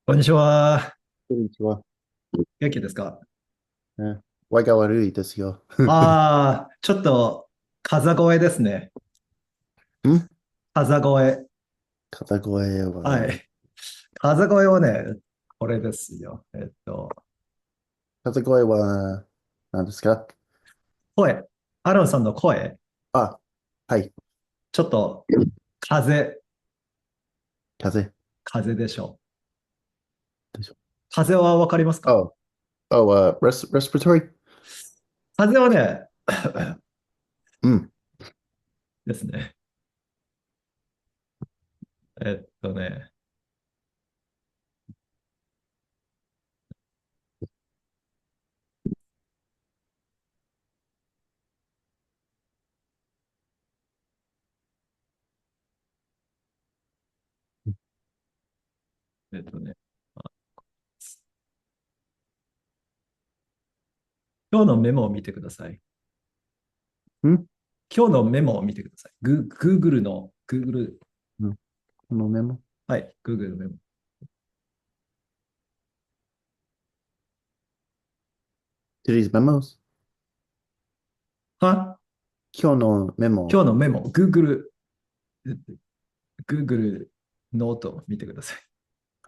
こんにちは。こんにちは。元気ですか？ね、わが悪いですよ。ちょっと、風声ですね。ん風声。片声は、はい。風声はね、これですよ。片声は何ですか？声。アロンさんの声。あ、はい。ちょっと、風、風風でしょう。でしょ。風はわかりますか？あ、respiratory? 風はね、うん。ですね。えっとね、えっとね、あ今日のメモを見てください。ん今日のメモを見てください。Google の、Google、うん、このメモ。はい、Google のメモ。Today's memos? は今日のメモ。今日のメモ、Google ノートを見てください。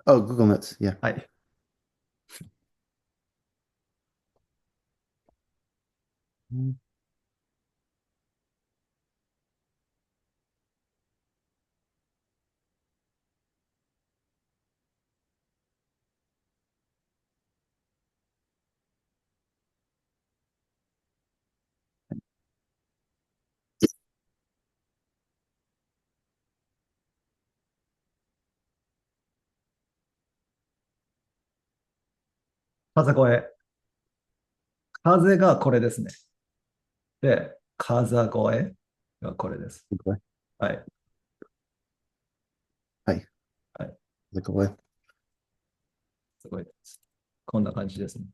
Oh, Google Notes. Yeah. はい。うん風声。風がこれですね。で、風声がこれです。風声はい。はい。はい。風声。すごいです。こんな感じですね。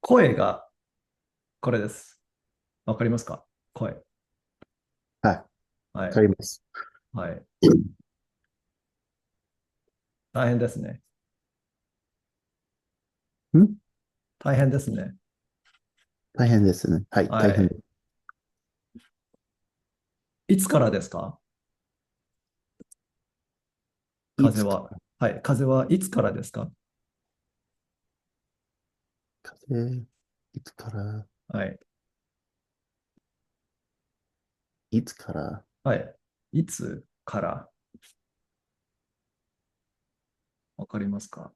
声がこれです。わかりますか？声。はい。わはい。かります。はい。大変ですね。ん大変ですね。大変ですね。はい。はい。大変です。いつからですか？いつか、風は。はい。風はいつからですか？風、いつから、はい。いつから、はい。いつからわかりますか？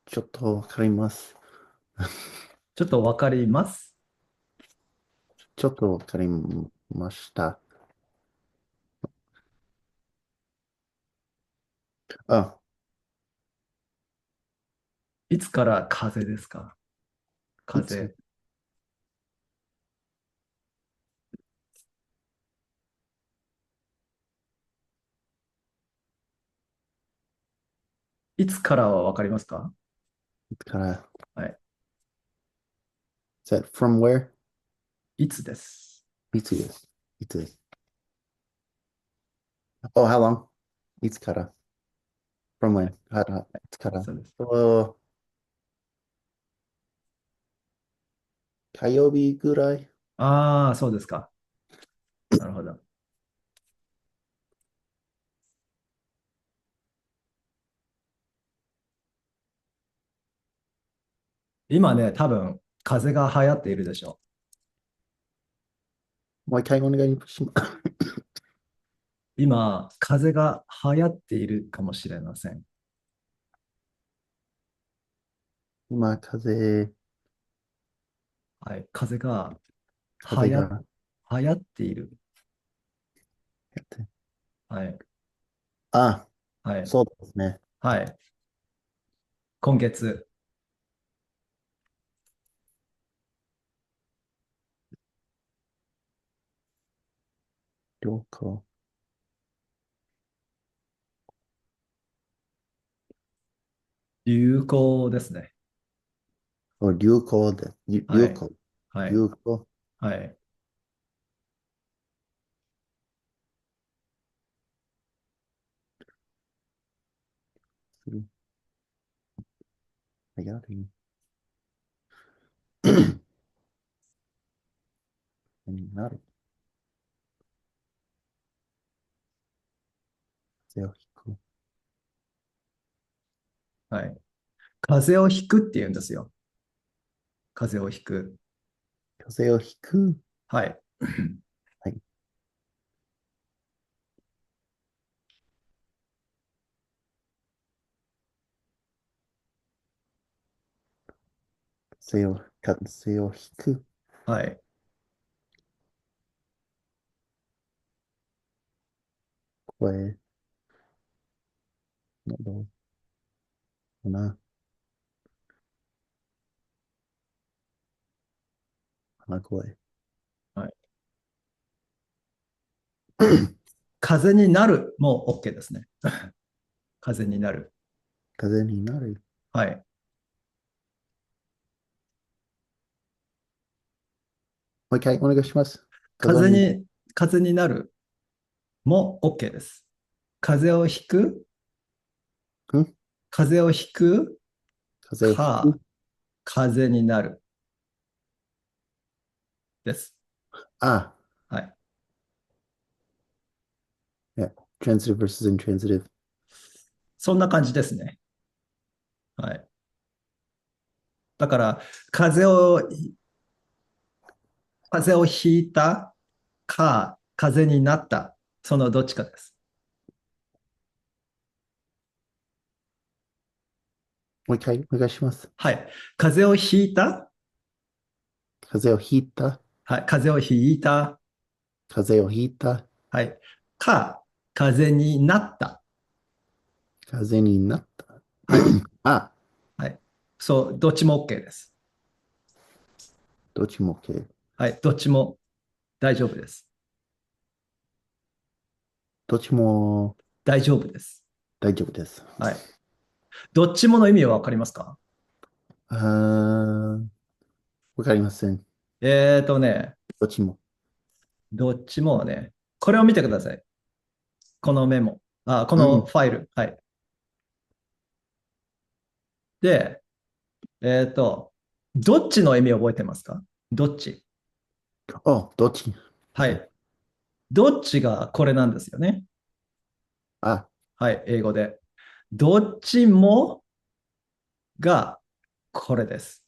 ちょっとわかります。ちょっとわかります。ちょっとわかりました。あ、いつから風ですか？いつ、風。いつからはわかりますか？いつから、はい。is that from where? いつです。いつです。いつです。Oh, how long? いつから ?from はい。when? いつからそうです。と、火曜日ぐらい。ああ、そうですか。なるほど。今ね、多分、風が流行っているでしょもう一回お願いします。う。今、風が流行っているかもしれません。今、はい。風が流行、風が流行っている。やって。はい。あ、はい。そうですね。はい。今月、流行。流行ですね。流行で、はい。流行。はい。流行。はい。風がある。になる。風を引く。はい。風邪をひくって言うんですよ。風邪をひく。風を引く。はい。はい。風を引く。はい。声、喉、鼻、鼻声。はい。風邪になるも OK ですね。風邪になる。風になる。はい。もう一回お願いします。風に、風邪に、風邪になるも OK です。風邪をひく、ん風邪をひく風を引か、く。風邪になるです。あ、はい。yeah. Transitive versus intransitive. そんな感じですね。はい。だから、風邪を、風邪をひいたか、風邪になった。そのどっちかです。もう一回お願いします。はい。風邪をひいた。風邪をひいた。はい。風邪をひいた。風邪をひいた。はい。か、風邪になった。風邪になった。はい。あ、はい。そう、どっちも OK です。どっちも OK。はい。どっちも大丈夫です。どっちも大丈夫です。大丈夫です。はい。どっちもの意味はわかりますか？あー、わかりません。ね、どっちも。どっちもね、これを見てください。このメモ。こうん。のファイル。はい。で、どっちの意味を覚えてますか？どっち？あ、どっち は ?OK。い。どっちがこれなんですよね。あ、はい。英語で。どっちもがこれです。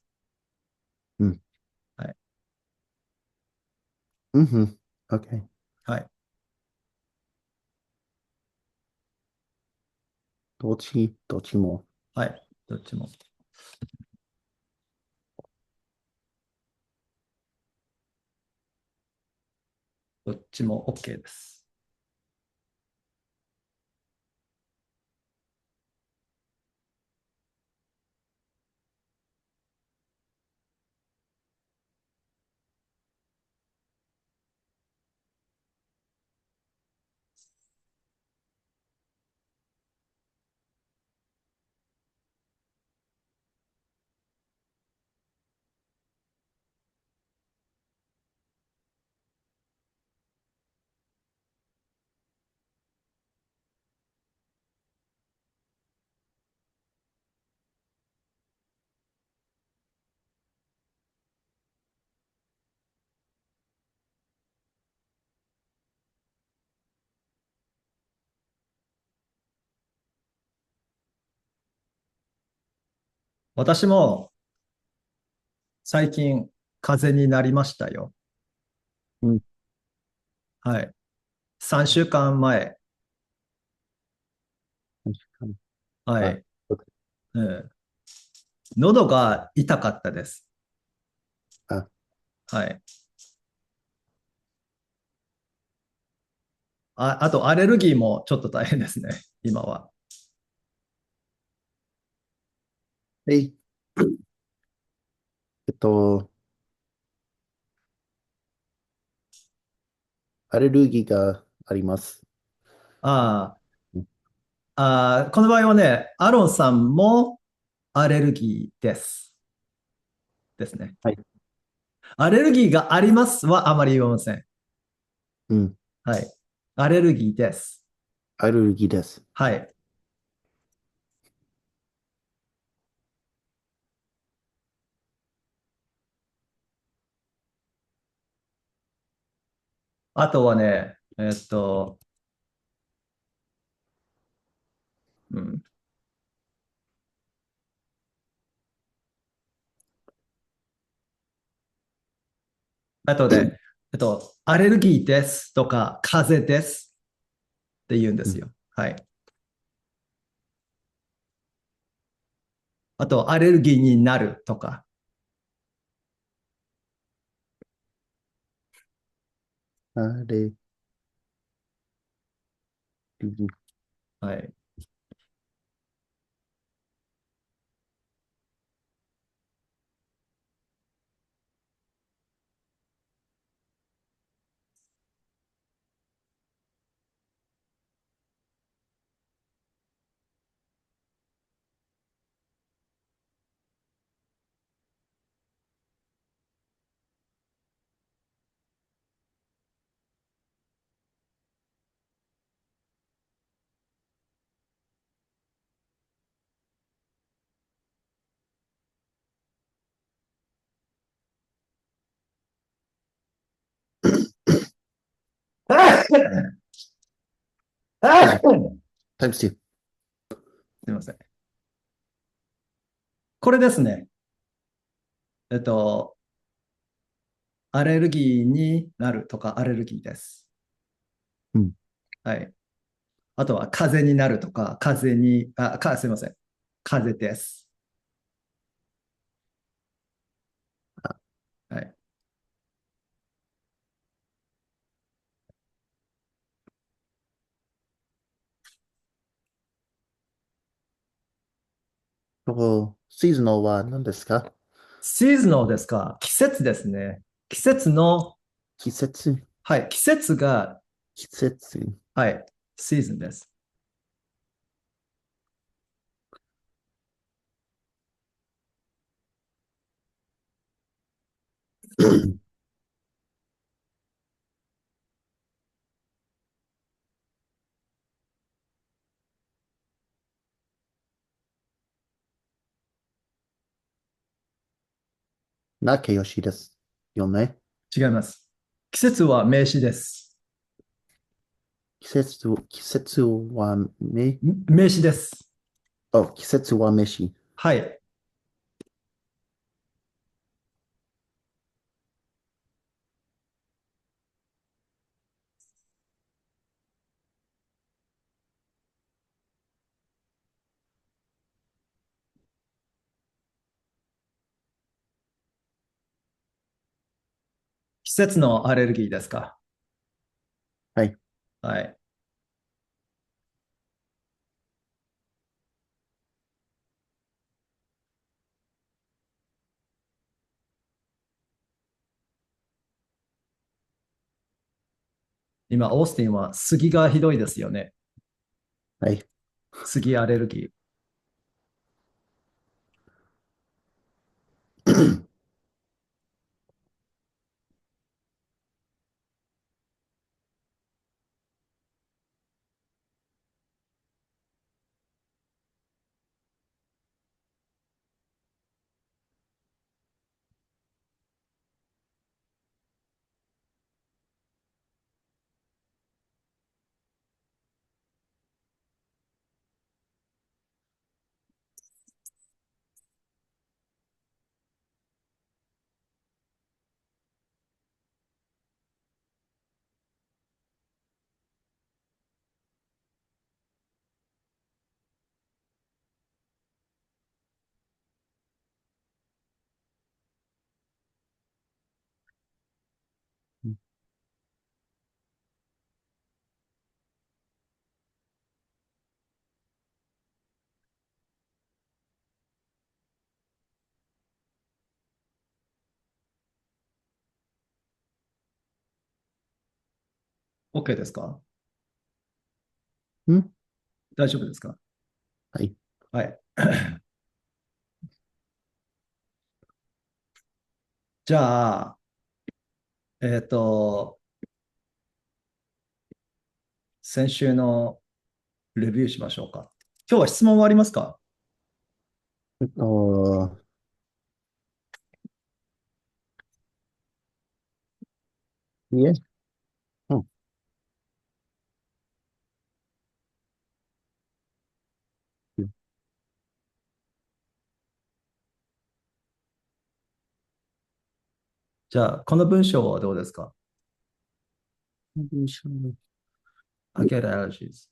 うん。はい。うんふん。OK。はい。どっちも。はい。どっちも。どっちも OK です。私も最近風邪になりましたよ。うん。はい。3週間前。確かに。あ、はい。OK。うん、喉が痛かったです。あ、はい。あと、アレルギーもちょっと大変ですね、今は。えい。えっと、アレルギーがあります。あうん。この場合はね、アロンさんもアレルギーです。ですね。はい。アレルギーがありますはあまり言いません。うん。はい。アレルギーです。アレルギーです。はい。あとはね、うん、あとで、アレルギーですとか、風邪ですって言うんでうん。すよ。はい。あと、アレルギーになるとか。あれ、はい。はい。すタイム2。みません。これですね。えっと、アレルギーになるとか、アレルギーです。うん。はい。あとは、風邪になるとか、風邪に、すみません。風邪です。はい。シーズナルは何ですか？シーズンですか？季節ですね。季節の、季節、はい。季節が、季節。はい。シーズンです。仲良しですよね。違います。季節は名詞です。季節は名詞です。季節は飯。はい。季節のアレルギーですか？はい。はい。今、オースティンは杉がひどいですよね。はい。杉アレルギー。OK ですか？ん大丈夫ですか？はい。はい。じゃあ、えっと、先週のレビューしましょうか。今日は質問はありますか？と、いえ、じゃあ、この文章はどうですか？ 文章の I get allergies.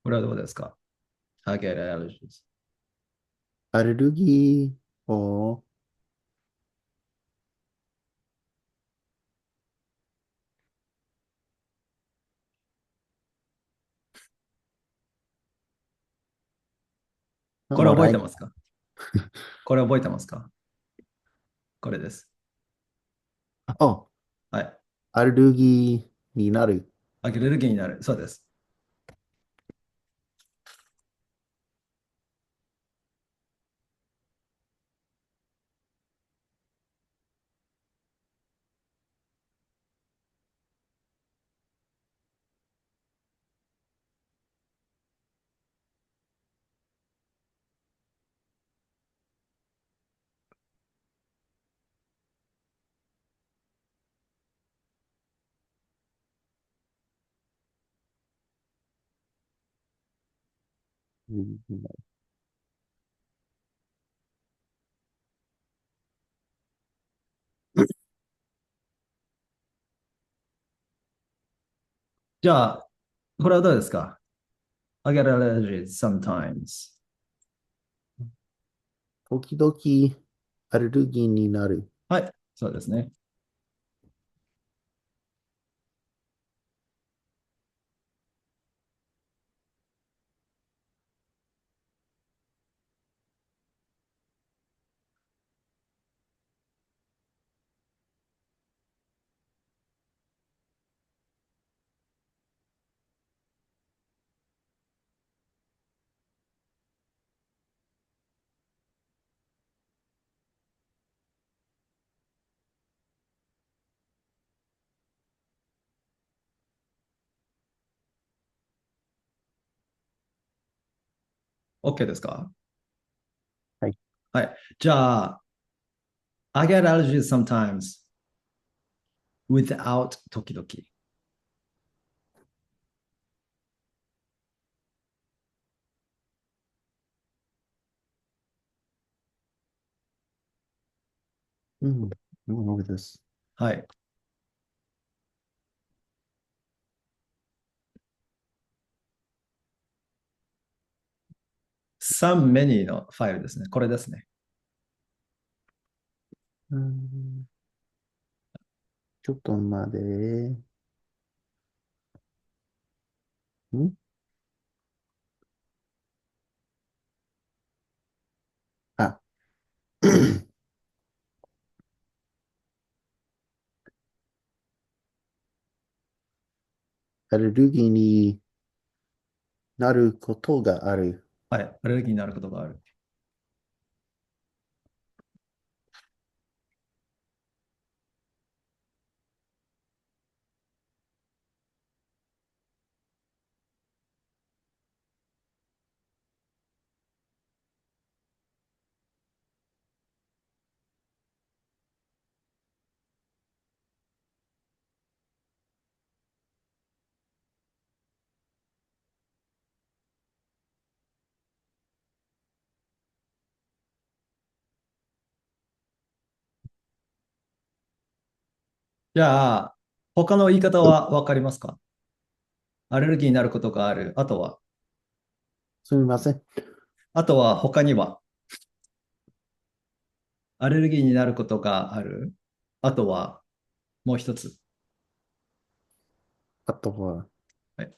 これはどうですか？ I get allergies. アレルギーをこれもらい、覚えてますか？これ覚えてますか？これです。あ、はい。アレルギーになる。アレルギーになる。そうです。うんじゃあ、これはどうですか？ I get allergies sometimes. 時々アレルギーになる。はい。そうですね。OK ですか？はい。はい。じゃあ、I get allergies sometimes without 時々。うん。そうです。はい。some many のファイルですね。これですね。うん、ちょっと待って。んあ、アレルギーになることがある。はい。アレルギーになることがある。じゃあ、他の言い方はわかりますか？アレルギーになることがある。すみません。あとは他には、アレルギーになることがある。あとは、もう一つ。あとは、はい。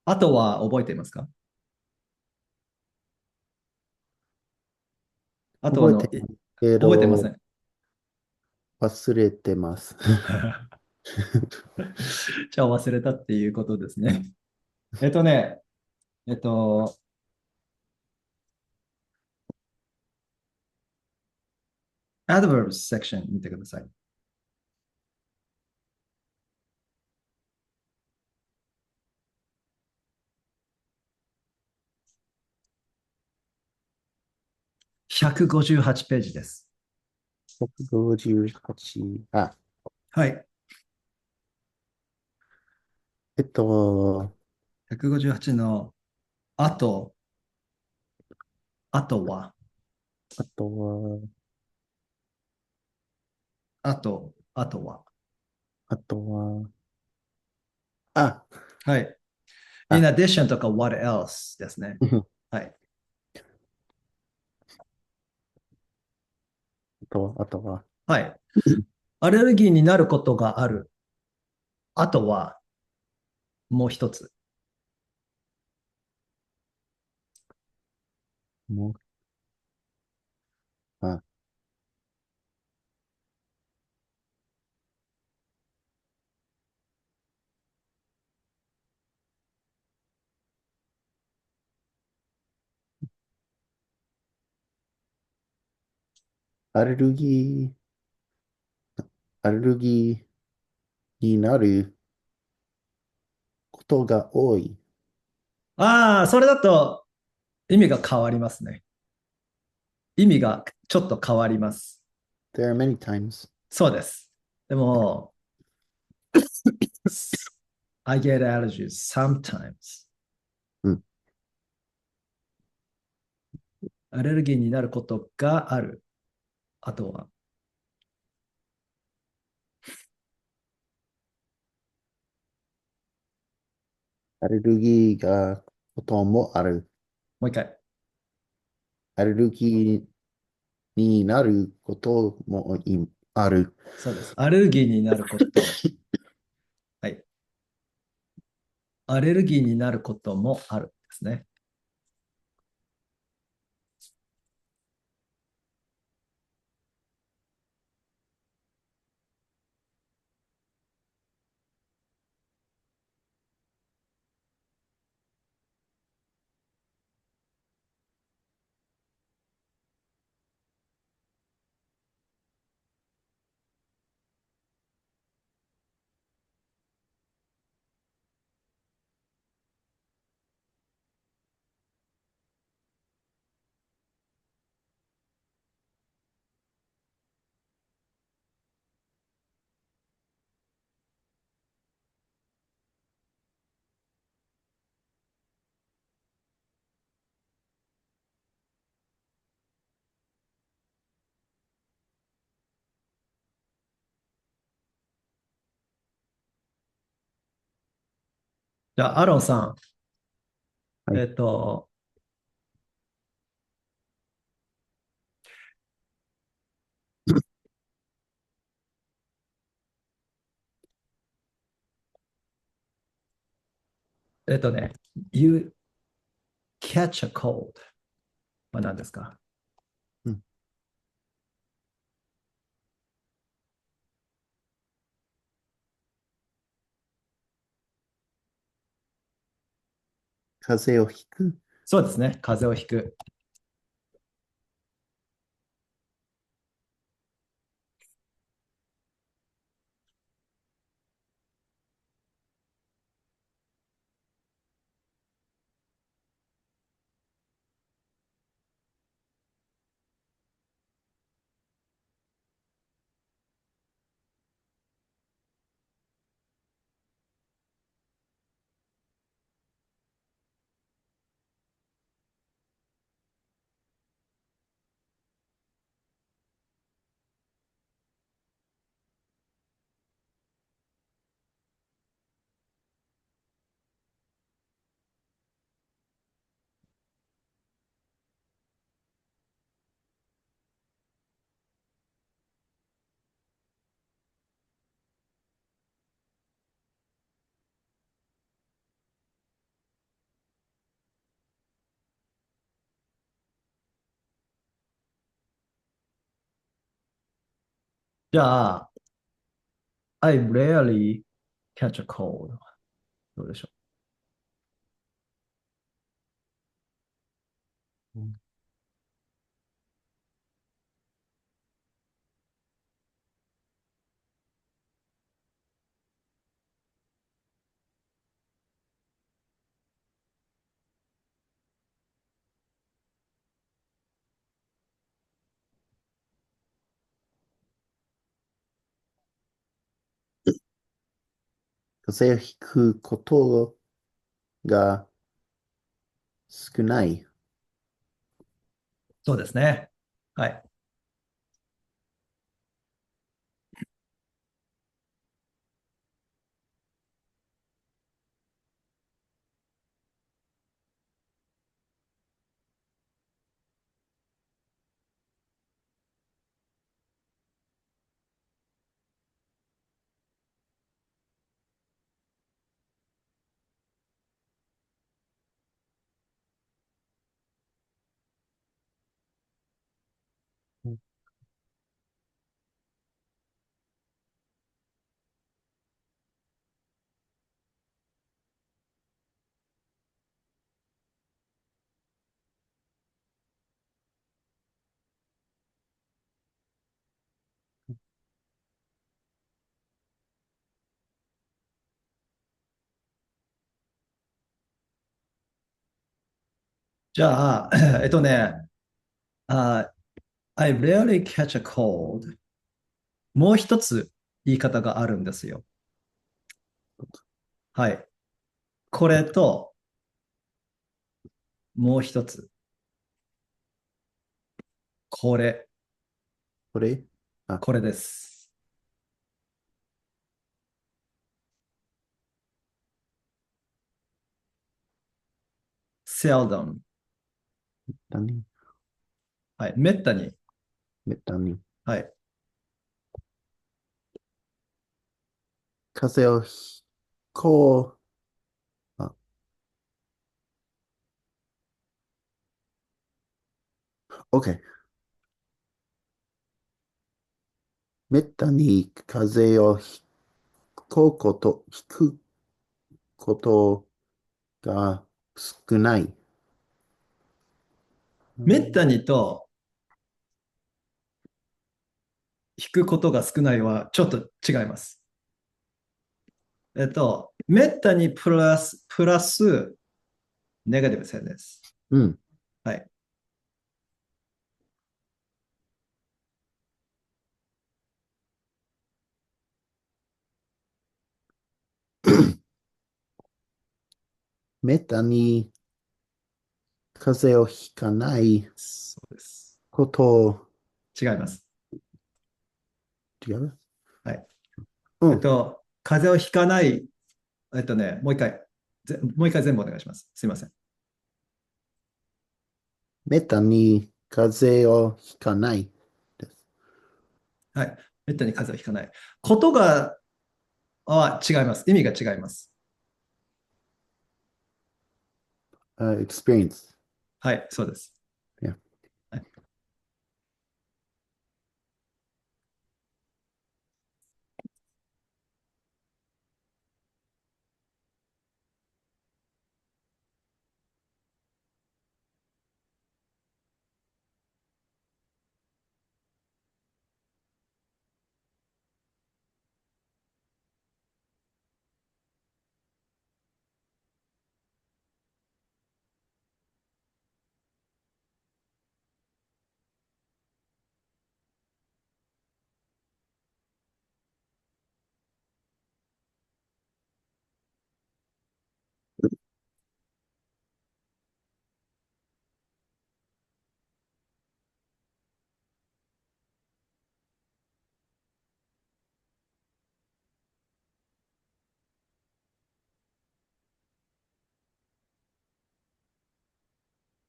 あとは覚えていますか？あとはの、覚えてますけど、覚えてません。忘れてます。じゃあ忘れたっていうことですね。えっとね、えっと、adverbs section 見てください。158ページです。158。あ、はい。えっと、158の後、あとは、あとは、あとは。あとは、あ、はい。in あ、addition とか what else ですね。うん、はい。あとは、はい。アレルギーになることがある。あとは、もう一つ。もう、あ、アレルギアレルギーになることが多い。ああ、それだと意味が変わりますね。意味がちょっと変わります。There are many times. そうです。でも、I get allergies sometimes. うん。アレルギーになることがある。あとは、アレルギーがこともある。もう一回。アレルギーになることもある。そうです。アレルギーになること。はい。アレルギーになることもあるですね。じゃあ、アロンさん、はい。えっと、ね、you catch a cold は何ですか？うん。風邪をひく。そうですね。風邪をひく。じゃあ、I rarely catch a cold. どうでしょうん。風邪をひくことが少ない。そうですね。はい。じゃあ、あ I rarely catch a cold. もう一つ言い方があるんですよ。はい。これと、もう一つ。これ。これあ、これです。seldom。何はい。めったに。めったに。はい。風邪をひこう。OK。めったに風邪をひこうこと、ひくことが少ない。うめったんにと引くことが少ないはちょっと違います。めったにプラス、ネガティブ線です。うん。はい。めったに風邪をひかないそうです。こと違います。違うはい。うん。風邪をひかない、もう一回、もう一回全部お願いします。すいません。めったに風邪をひかないです。はい。めったに風邪をひかない。ことが、違います。意味が違います。experience。はい、そうです。Yeah. はい、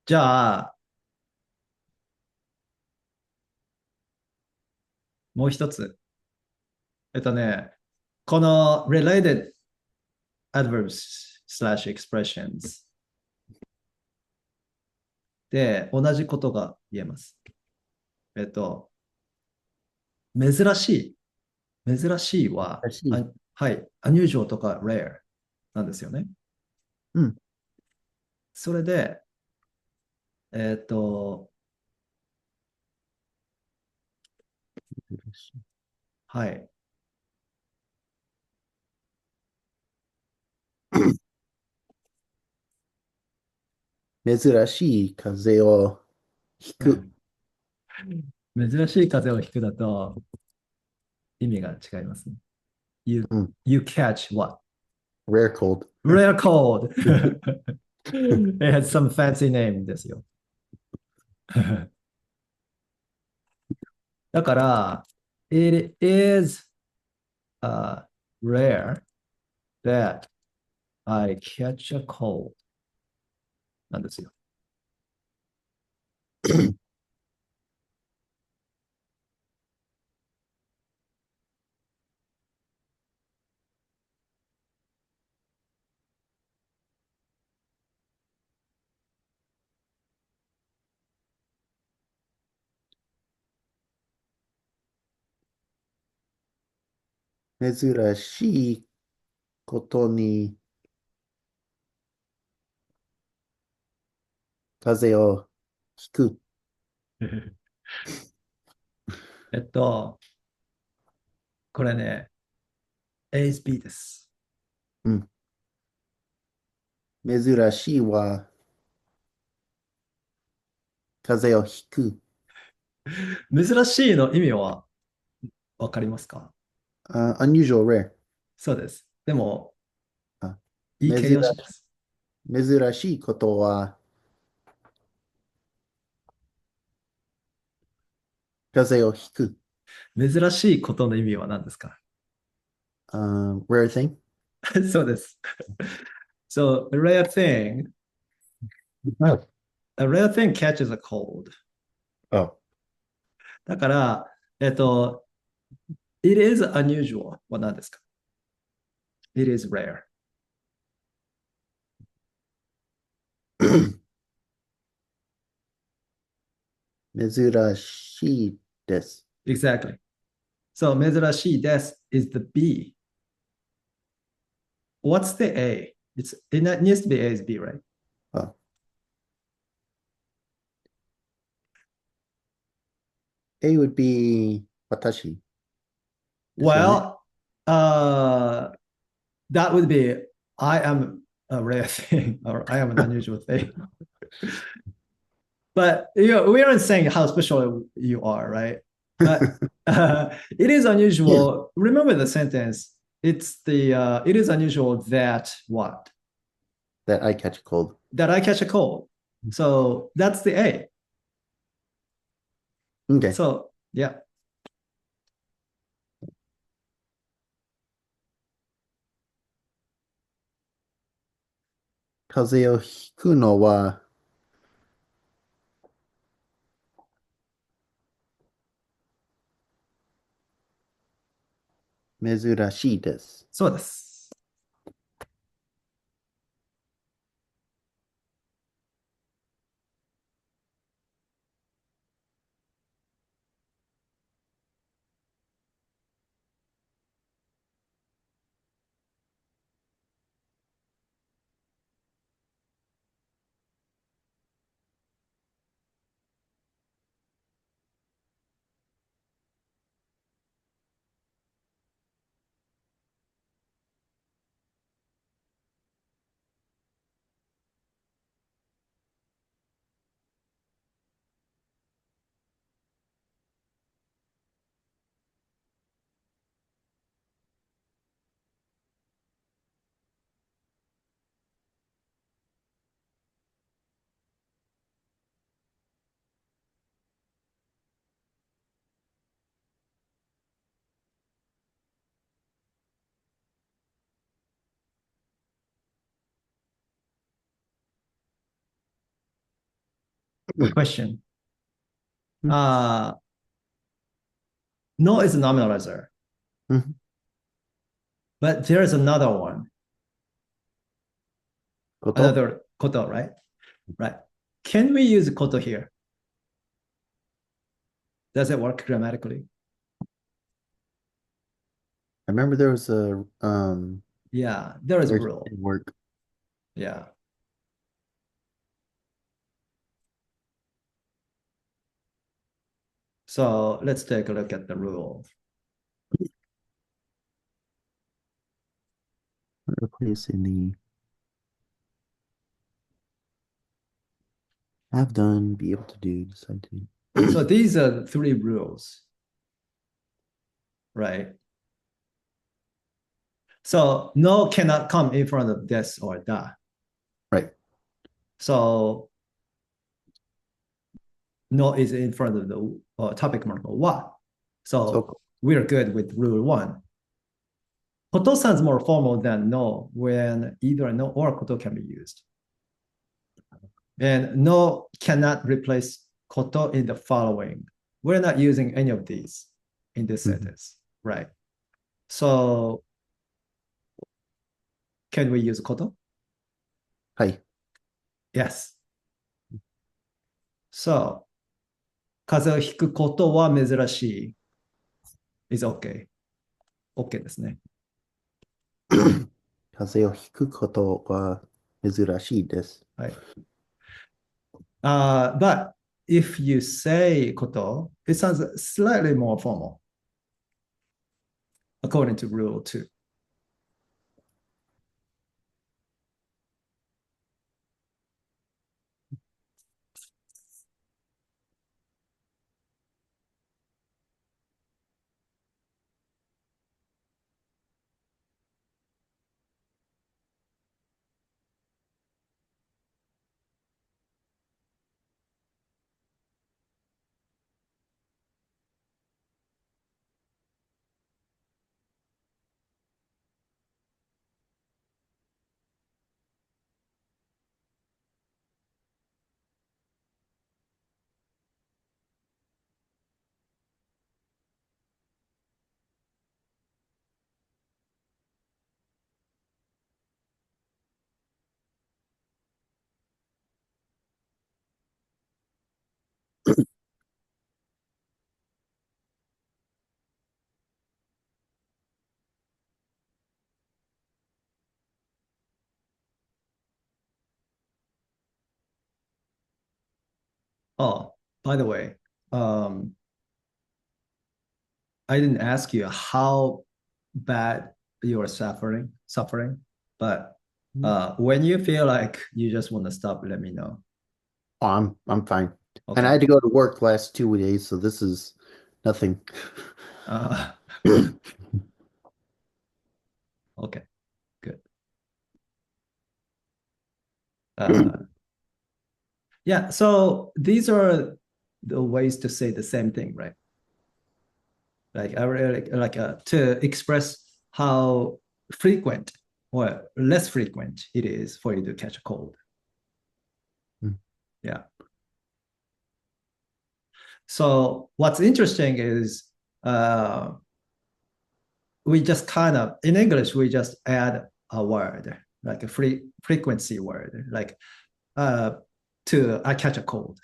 じゃあ、もう一つ。この related adverbs slash expressions で同じことが言えます。えっと、珍し珍しいは、らしい。はい、unusual とか rare なんですよね。うん。それで、えっと、はい。珍しい風邪をひく。珍しい風邪をひくだと意味が違いますね。You, うん。you catch what? Rare cold. Rare cold. It had some fancy name ですよ。だから、it is rare that I catch a cold なんですよ。珍しいことに風邪をひく。えっと、これね、ASB です。うん。珍しいは風邪をひく。珍しいの意味はわかりますか？unusual, rare. そうです。でも、あ、いい形珍容詞です。珍しいことは風邪をひく。珍しいことの意味は何ですか？ rare thing? そうです。So, a rare thing, Oh. a rare thing catches a cold. Oh. だから、it is unusual は何ですか？ It is rare. 珍しいです。Exactly. So, 珍しいです is the B. What's the A? It needs to be A is B, right? Oh. A would be 私ですよね。Well, that would be I am a rare thing or I am an unusual thing. But we aren't saying how special you are, right? But it is unusual. Remember the sentence. It is unusual that what? that I catch a cold. That I catch a cold. So that's the A. Okay. So yeah. 風邪をひくのは珍しいです。そうです。Question. うん Uh, no is a nominalizer, うん but there is another one. こと Another koto, right? Right. Can we use koto here? Does it work grammatically? I remember there was a Yeah, there is a where it rule. didn't work. Yeah. So let's take a look at the rule. Replace in the have done, be able to do, decide So to. these are the three rules, right? So no cannot come in front of this or that. Right. So no is in front of the topic mark wa. So So we're good with rule one. Koto sounds more formal than no when either no or koto can be used. And no cannot replace koto in the following. We're not using any of these in this sentence, right? So can we use koto? はい。Yes. So 風邪をひくことは珍しい is OK。OK ですね。風邪をひくことは珍しいです。はい。But if you say こと、it sounds slightly more formal according to rule 2. Oh, by the way, I didn't ask you how bad you are suffering, but when you feel like you just want to stop, let me know. Oh, I'm fine. And I Okay. had to go to work last 2 days, so this is nothing. Uh, okay, good. Uh, yeah, so these are the ways to say the same thing, right? Like I really like to express how frequent or less frequent it is for you to catch a cold. Yeah. So what's interesting is uh, we just kind of in English we just add a word like a frequency word like uh, to I catch a cold.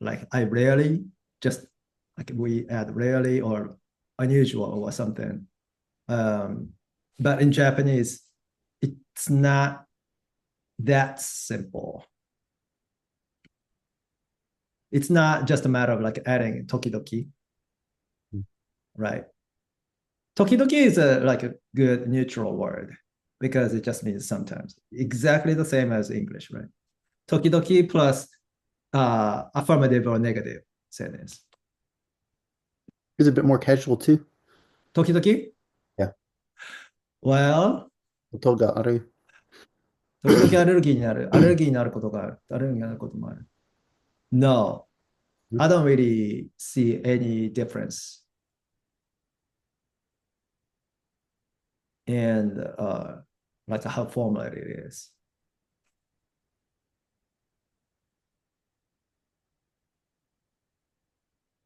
Like I rarely just like we add rarely or unusual or something. Um, but in Japanese, it's not that simple. It's not just a matter of like adding tokidoki, right? Tokidoki is like a good neutral word because it just means sometimes. Exactly the same as English, right? Tokidoki plus affirmative or negative sentence. It's a bit more casual too. Tokidoki? Yeah. Well, 音がある。時々アレルギーになることがある。アレルギーになることもある。No, I don't really see any difference in like how formal it is.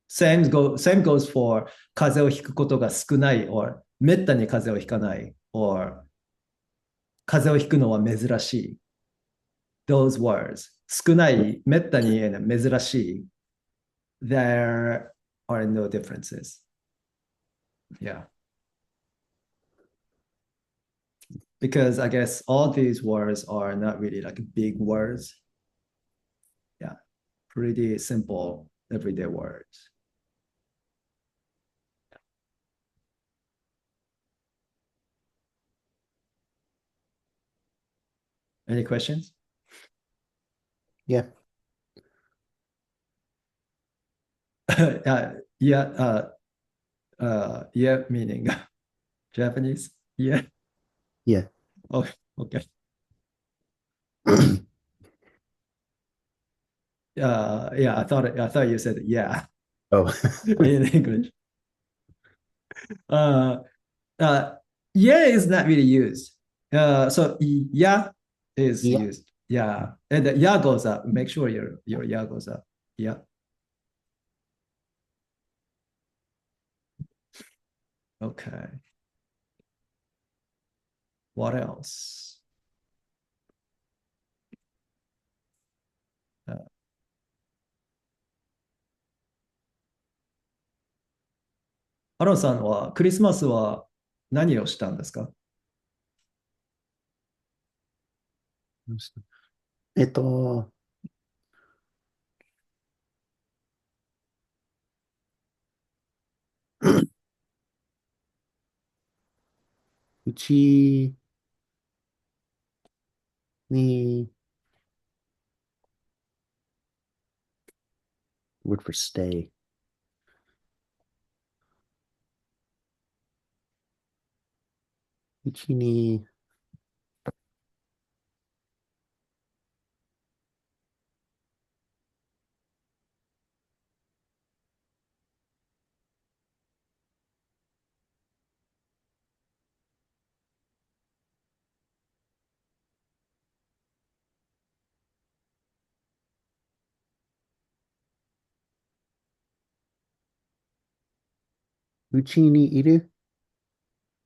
Same goes for 風邪をひくことが少ない or めったに風邪をひかない or 風邪をひくのは珍しい those words 少ない、めったに珍しい there are no differences. Yeah. Because I guess all these words are not really like big words. Yeah. Pretty simple everyday words. Any questions? Yeah. Yeah, yeah, meaning Japanese. Yeah. Yeah. Oh, okay. Yeah, I thought you said yeah Oh. in English. Uh, uh, yeah is not really used. So yeah is Yeah. used. Yeah, and the yeah goes up. Make sure your yeah goes up. Yeah. Okay. What else? Uh, アロンさんはクリスマスは何をしたんですか？えっと、うちに word for stay. うちに、うちにいる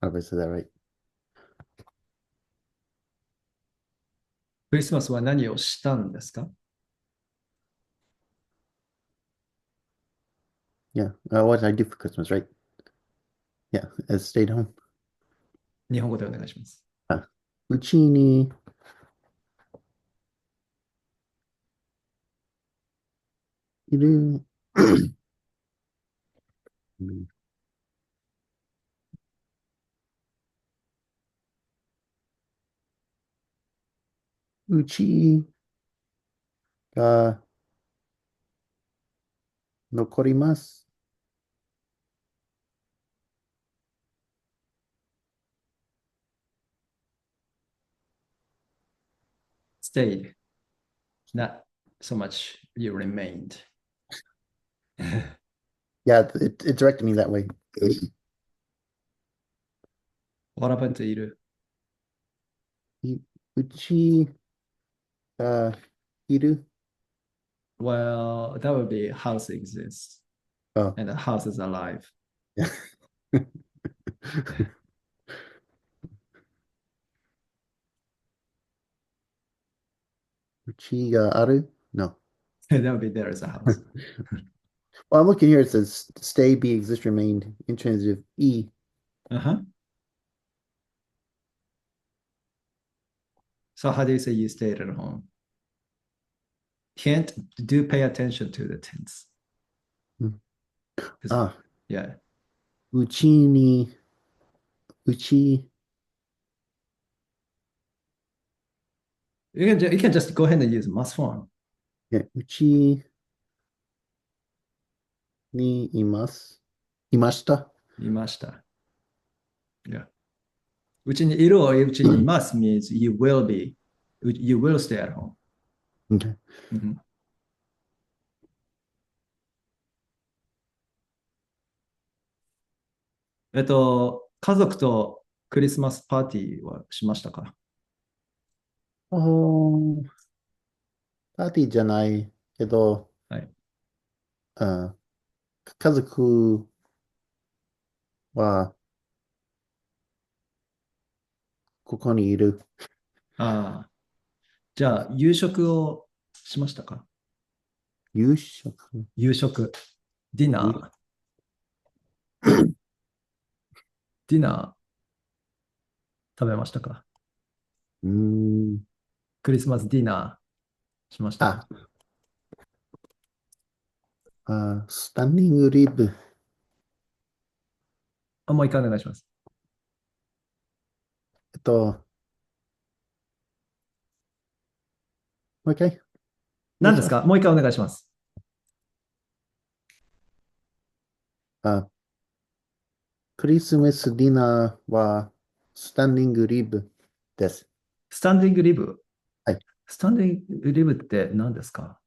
Have I said that right? クリスマスは何をしたんですか？ Yeah. What did I do for Christmas, right? Yeah. I stayed home. 日本語でお願いします。あ、うちにいるうんうちが残ります。Stayed, not so much you remained. Yeah, it directed me that way. What happened to いる？うちがいる Well, that would be house exists あ、and the house is alive. うちがある No. That would be there is a house. Well, I'm looking here. It says stay, be, exist, remained, intransitive, E. Uh-huh. So how do you say you stayed at home? Hint, do pay attention to the tense. 'Cause- あ、yeah. うちに、うち、You can just go ahead and use must form. うちにいます。いました。いました。Yeah. うちにいる or うちにいます means you will be. You will stay at home. Okay. うん家族とクリスマスパーティーはしましたか？おー、パーティーじゃないけど、はい。あ、家族はここにいる。ああ、じゃあ、夕食をしましたか？夕食。夕食。ディナ夕ー。ディナー食べましたか？うーん。クリスマスディナーしましたか？あ、スタンディングリブ。あ、もう一回お願いします。えっと、もう一回お願いします。何ですか？もう一回お願いします。あ、クリスマスディナーはスタンディングリブ。です。スタンディングリブ。はい。スタンディングリブって何ですか？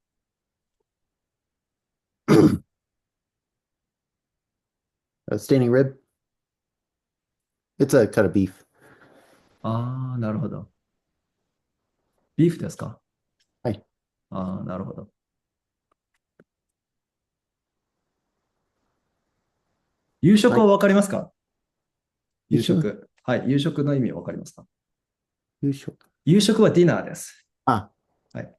A standing rib. It's a cut of beef. ああ、なるほど。ビーフですか？はい。ああ、なるほど。夕食はい。はわかりますか？夕夕食、食。はい。夕食の意味わかりますか？夕食。夕食はディナーです。あ、はい。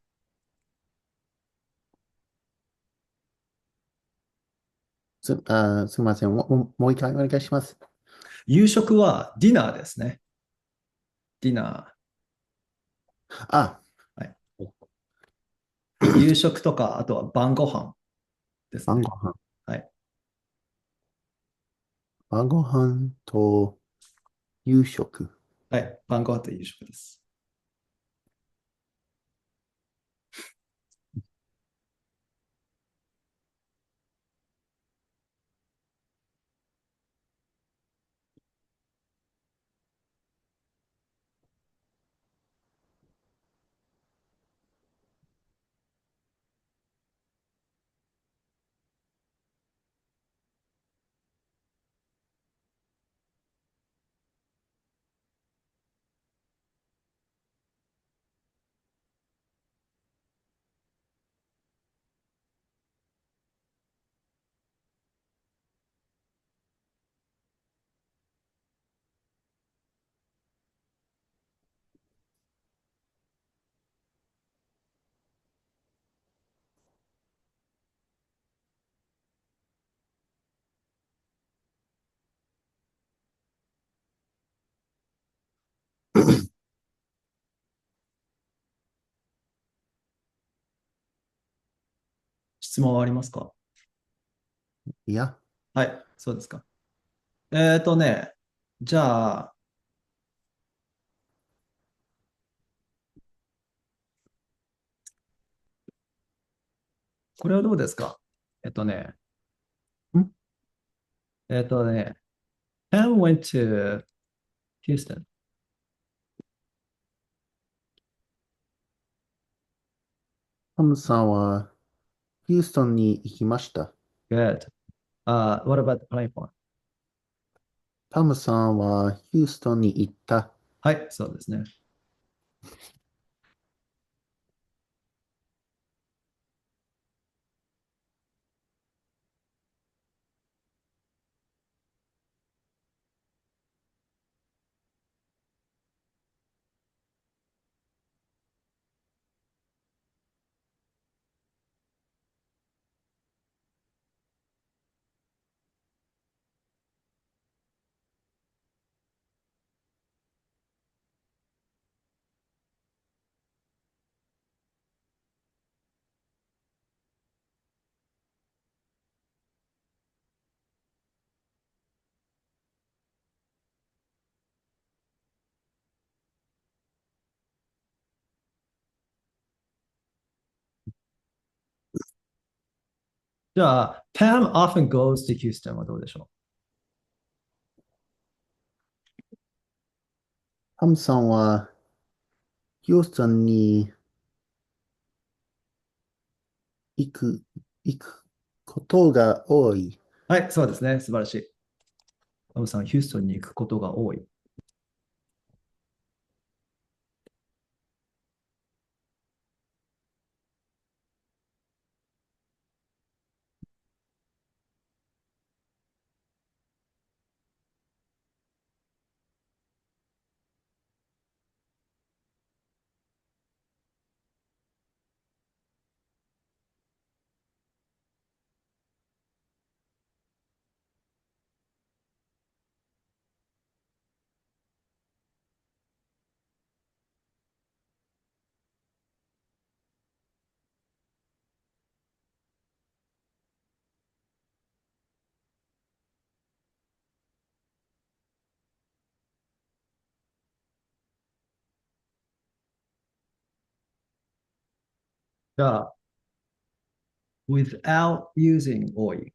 すみません。もう一回お願いします。夕食はディナーですね。ディナあ、ー。はい。夕食とか、あとは晩ご飯ですね。晩ご飯。はい。晩ご飯と夕食。はい。晩ご飯と夕食です。質問はありますか？いや、はい。そうですか。えっとね、じゃあ、これはどうですか？えっとね、んえっとね、Pam went to Houston. トムさんはヒューストンに行きました。Good. What about the platform? トムさんはヒューストンに行った。はい、そうですね。じゃあ、Pam often goes to Houston はどうでしょトムさんはヒューストンに行く、行くことが多い。う？はい、そうですね。素晴らしい。トムさん、ヒューストンに行くことが多い。じゃあ、without using oil。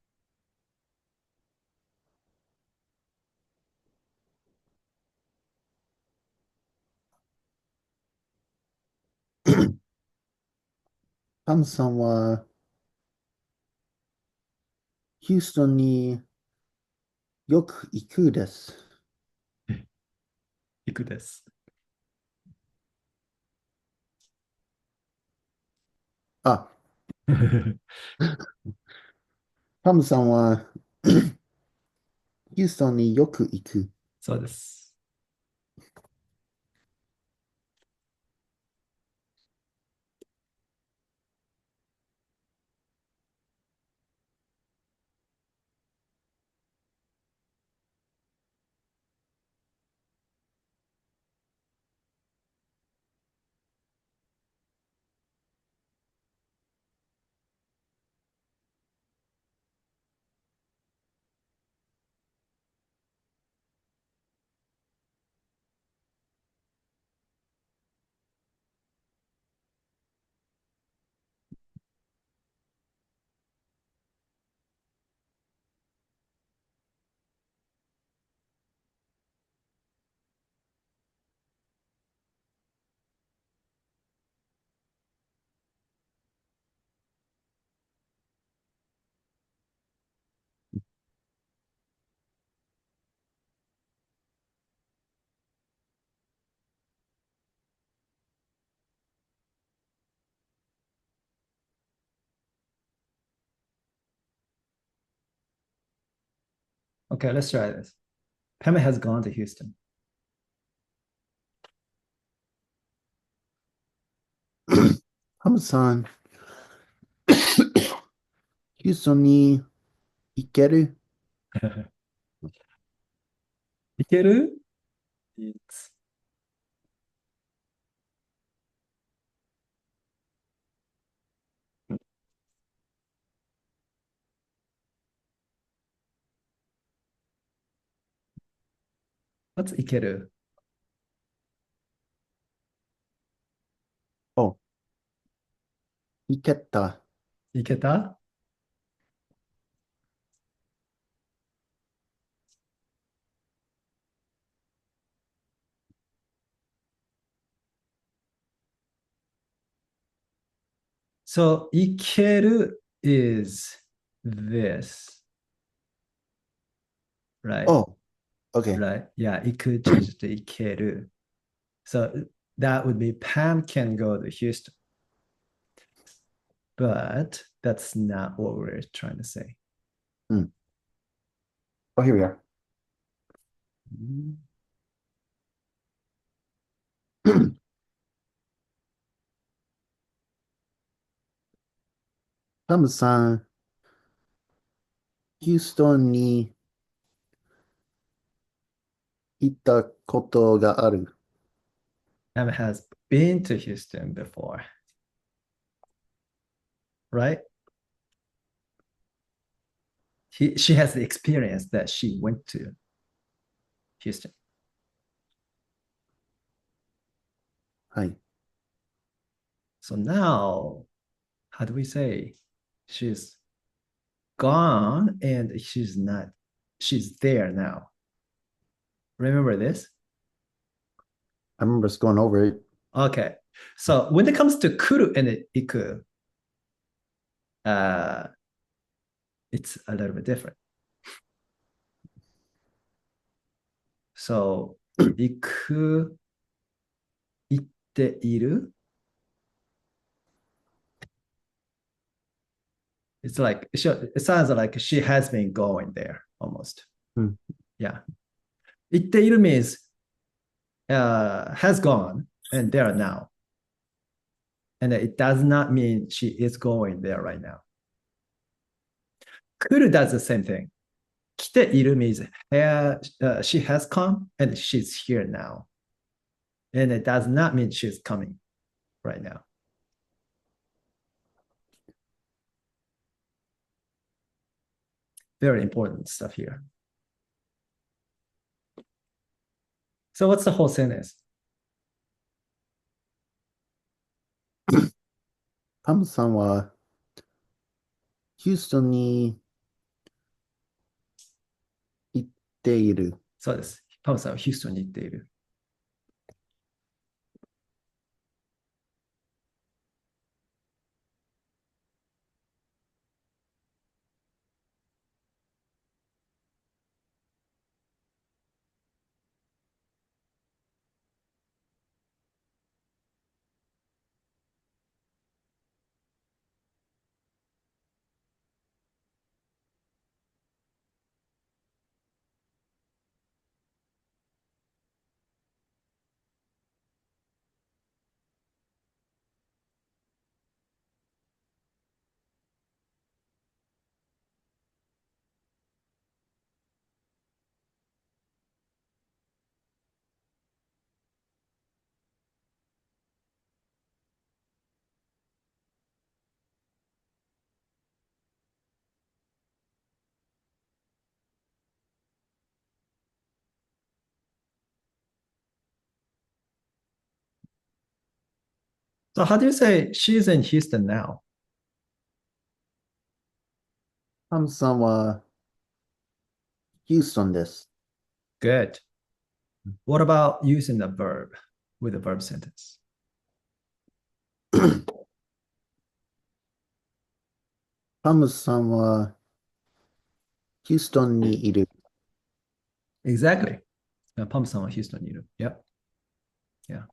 パムさんは、ヒューストンによく行くです。行くです。あ、パムさんは、ヒューストンによく行く。そうです。Okay, let's try this. Pam has gone to Houston. パムさん、ヒューストンに行ける？行ける It's What's 行けるお、行けた。行けた So 行ける is this, right? お、OK。Right? Yeah, 行く change to 行ける. So that would be Pam can go to Houston, but that's not what we're trying to say. うん。Oh, here we are. パムさん、ヒューストンに行ったことがある？Pam has been to Houston before, right? She has the experience that she went to Houston. はい。So now, how do we say she's gone and she's there now? Remember this? I remember us going over it. Okay. So when it comes to kuru and iku, uh, it's a little bit different. So, 行く、行っている It's like, it sounds like she has been going there almost. うん。Yeah. 行っている means has gone and there now. And it does not mean she is going there right now. 来る does the same thing. 来ている means she has come and she's here now. And it does not mean she's coming right now. Very important stuff here. So what's the whole sentence? パムさんはヒューストンに行っている。そうです。パムさんはヒューストンに行っている。So how do you say she's in Houston now? ハムさんはヒューストンです。Good. What about using the verb with a verb sentence? ハムさんはヒューストンにいる。Exactly. Pump Houston にいる. Yep. Yeah.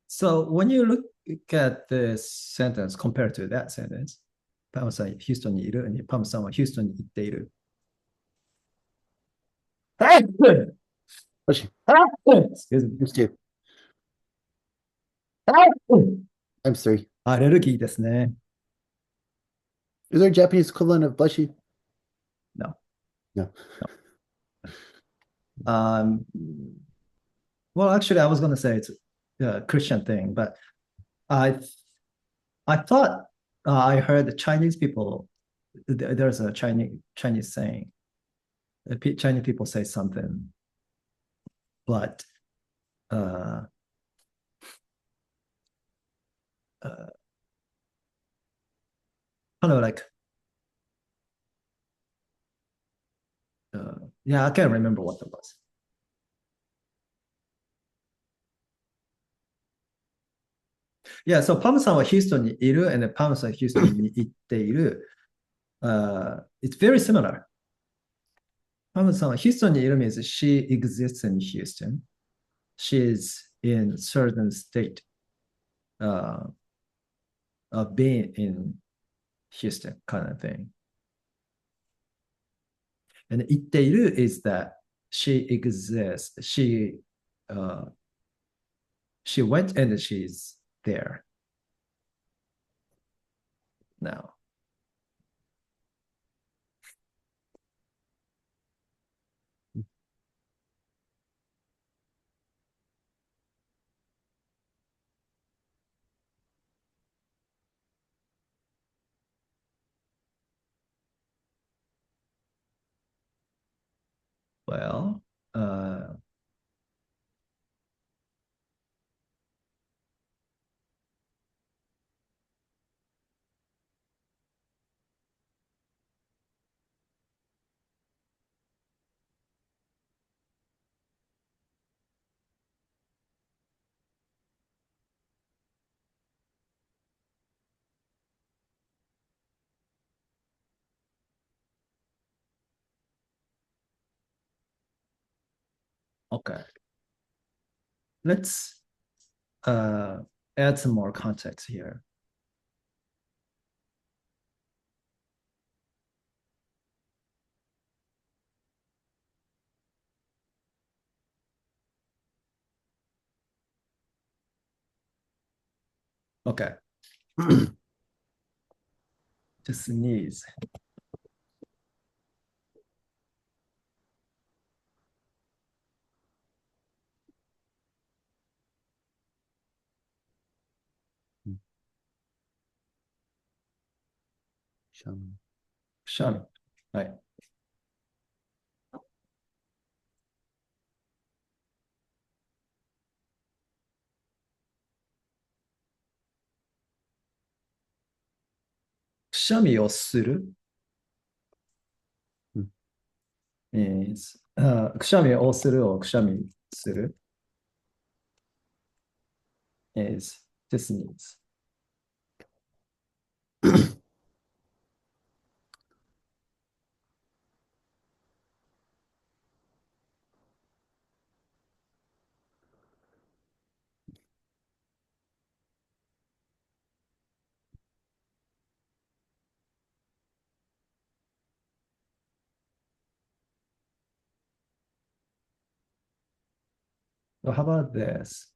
So when you look at this sentence compared to that sentence, パムさん、ヒューストンにいる、パムさんはヒューストンに行っている。もし、Excuse me. もし、I'm sorry. アレルギーですね。Is there a Japanese equivalent of blushy? No. No. Um, well, actually, I was going to say it's a Christian thing, but I I thought I heard the Chinese people. There's a Chinese saying. Chinese people say something, but uh, uh, kind of like yeah, I can't remember what it was. Yeah, so パムさんはヒューストンにいる and パムさんはヒューストンに行っている。It's very similar. パムさんはヒューストンにいる means she exists in Houston. She's in certain state uh, of being in Houston kind of thing. And 行っている is that she exists. She went and she's there now. Well, okay. Let's uh, add some more context here. Okay, just sneeze. Shun. Right. くしゃみをする is くしゃみをするをくしゃみする is to sneeze. So how about this?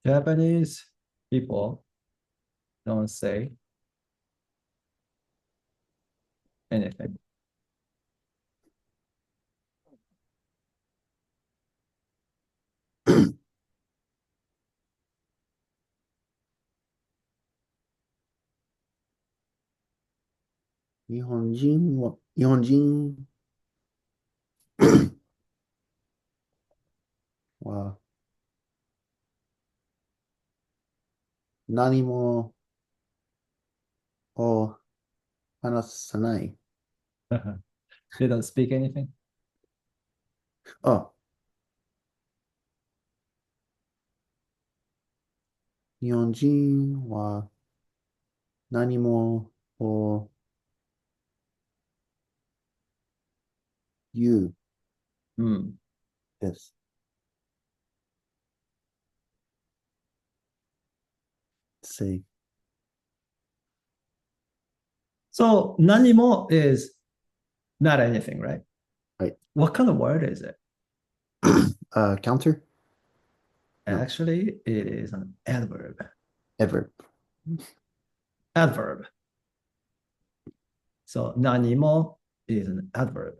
Japanese people don't say anything. 日本人は何もを話さない。They don't speak anything? あ、日本人は何もを言ううん。です。say. So 何も is not anything, right? はい。What kind of word is it? Counter? No. Actually, it is an adverb. Ever. Adverb. So 何も is an adverb.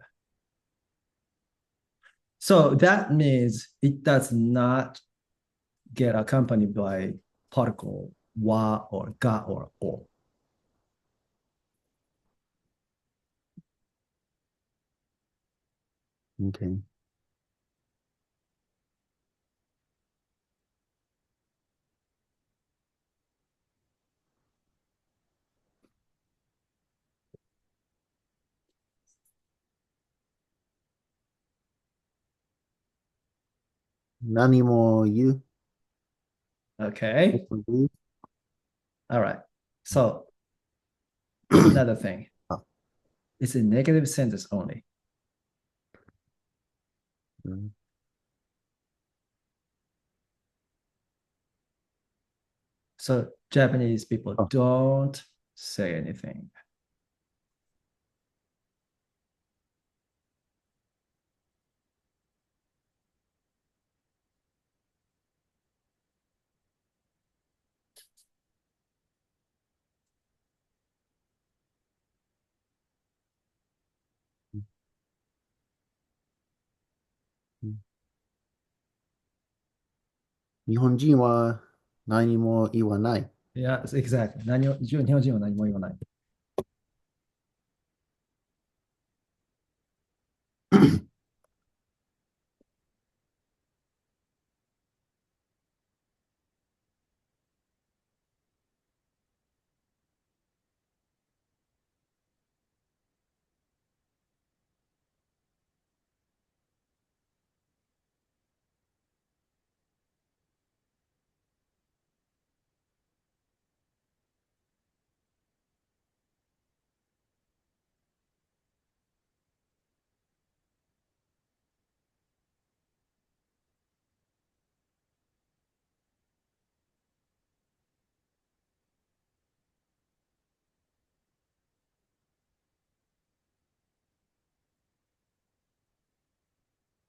So that means it does not get accompanied by particle wa or ga or o. Okay. 何も言う。Okay. All right. So another thing, あ、it's a negative sentence only. うん、So Japanese people あ、don't say anything.うん、日本人は何も言わない。Yeah, exactly. 何を日本人は何も言わない。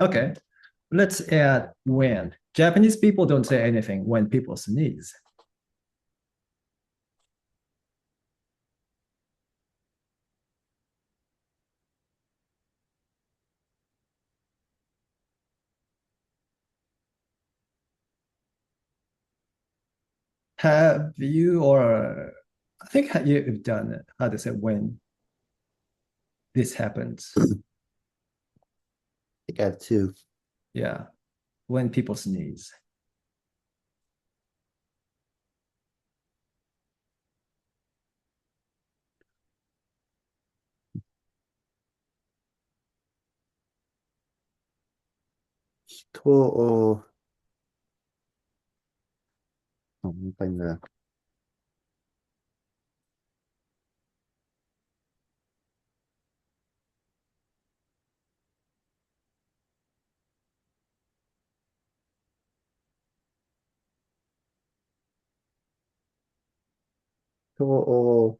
Okay, let's add when. Japanese people don't say anything when people sneeze. Have you, or I think you've done it, how to say when this happens? I got two. Yeah, when people sneeze. 人を、もう一回ね。人を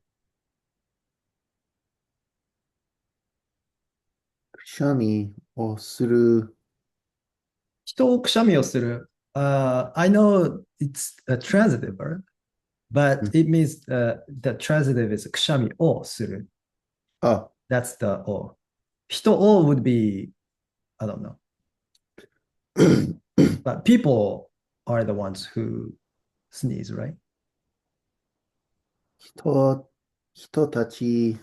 くしゃみをする。人をくしゃみをする。I know it's a transitive verb, う but ん、it means the transitive is くしゃみをする。あ、That's the o. 人を would be, I don't know. But people are the ones who sneeze, right? 人たち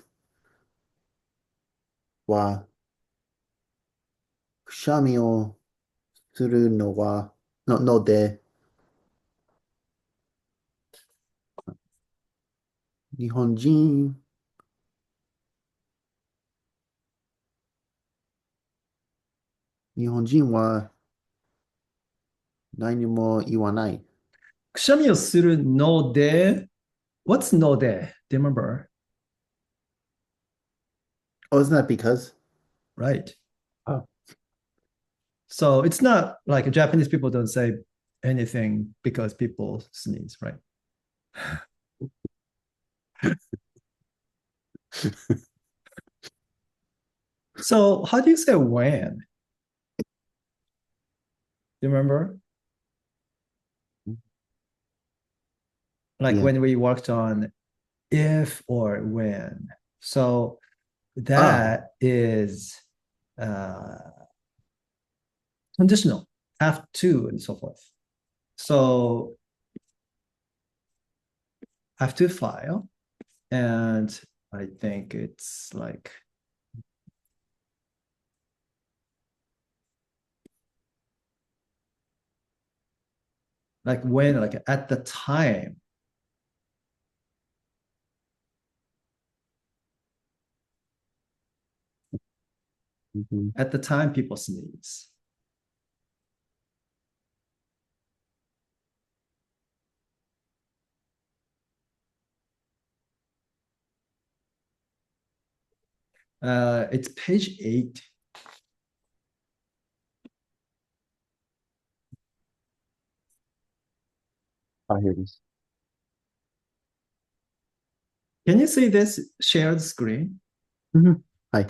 は、くしゃみをするので、日本人、日本人は何も言わない。くしゃみをするので、What's no de? Do you remember? Oh, isn't that because? Right. Oh. So it's not like Japanese people don't say anything because people sneeze, right? So how do you say when? Do you remember? Like Yeah. when we worked on if or when. So Ah, that is uh, conditional, have to, and so forth. So have to file, and I think it's like when, like at the time. mhm. At the time people sneeze. It's page 8. Ah, here it is. Can you see this shared screen? Mhm. Hi.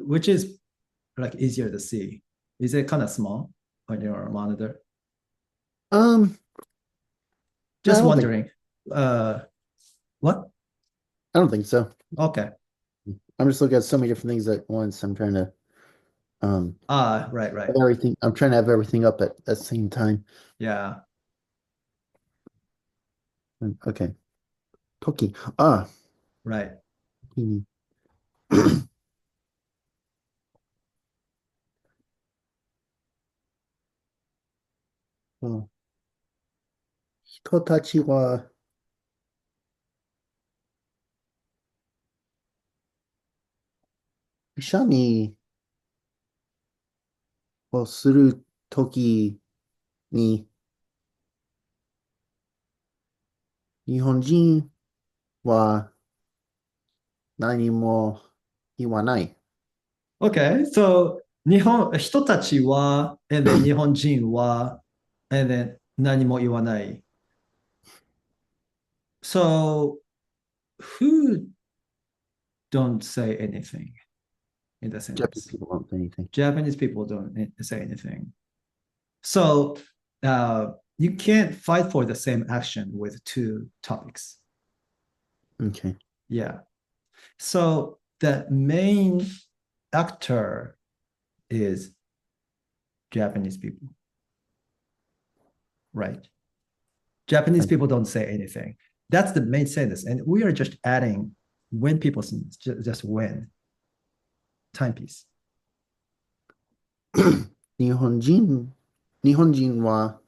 Which is like easier to see. Is it kind of small on your monitor? Um, no, Just wondering. What? I don't think so. Okay. I'm just looking at so many different things at once. I'm trying to um Right, right. have everything. I'm trying to have everything up at the same time. Yeah, Okay. Toki. Ah, right. Kini. うん人たちはくしゃみをするときに日本人は何も言わない。Okay, so 人たちは、and then 日本人は、and then 何も言わない。So who don't say anything in the Japanese sentence? people don't say anything. Japanese people don't say anything. So you can't fight for the same action with two topics. Okay. Yeah. So the main actor is Japanese people, right? Japanese Right. people don't say anything. That's the main sentence. And we are just adding when people sneeze, just when timepiece. 日本人、日本人は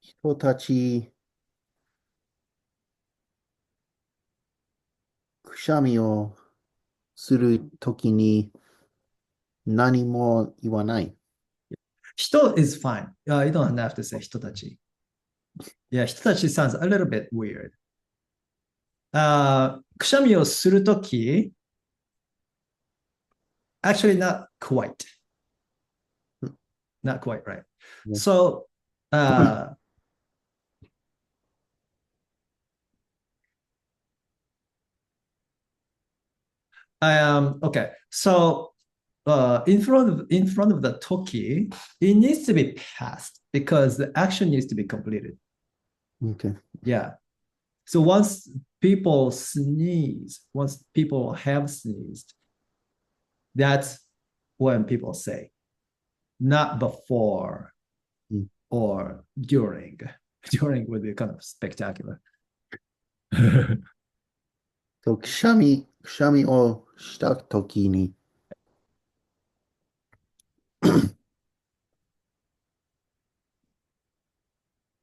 人たちくしゃみをするときに何も言わない。人 is fine. You don't have to say 人たち. Yeah, 人たち sounds a little bit weird. くしゃみをするとき actually not quite. Not quite right. Yeah. So okay. So in front of the toki, it needs to be passed because the action needs to be completed. Okay. Yeah. So once people have sneezed, that's when people say, not before Mm. or during. during would be kind of spectacular. と、くしゃみをしたときに、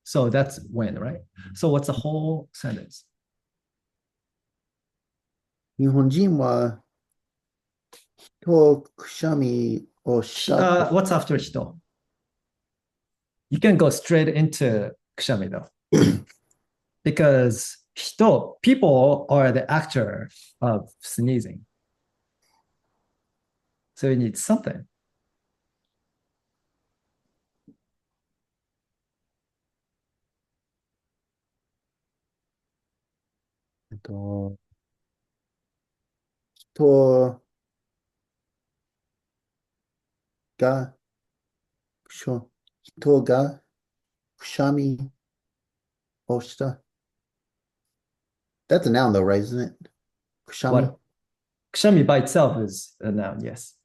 So that's when, right? So what's the whole sentence? 日本人はとくしゃみをしたと、What's after 人? You can go straight into くしゃみ though, because 人, people are the actor of sneezing. So you need something. えっと、人が、人がくしゃみをした。That's a noun though, right? Isn't it? くしゃみ。What? くしゃみ by itself is a noun, yes.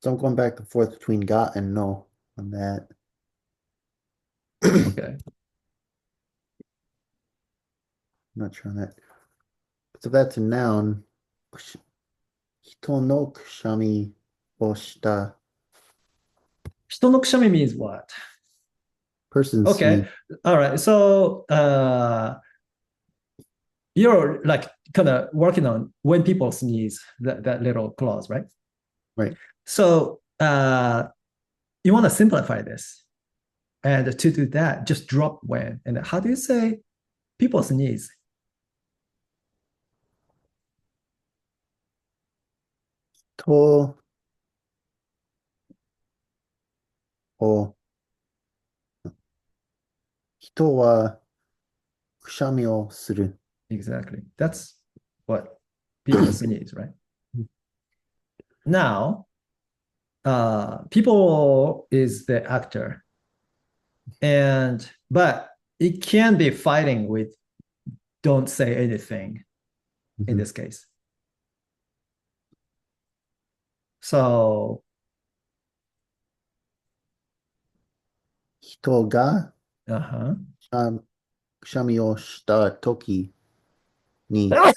So I'm going back and forth between got and no on that. Okay. I'm not sure on that. So that's a noun. 人のくしゃみをした。人のくしゃみ means what? Person Okay. sneeze. All right. So you're like kind of working on when people sneeze, that little clause, right? Right. So you want to simplify this. And to do that, just drop when. And how do you say people sneeze? 人を、人はくしゃみをする。Exactly. That's what people sneeze, right? Now, people is the actor, and but it can be fighting with don't say anything in this case. So 人が uh-huh. くしゃみをしたときに、大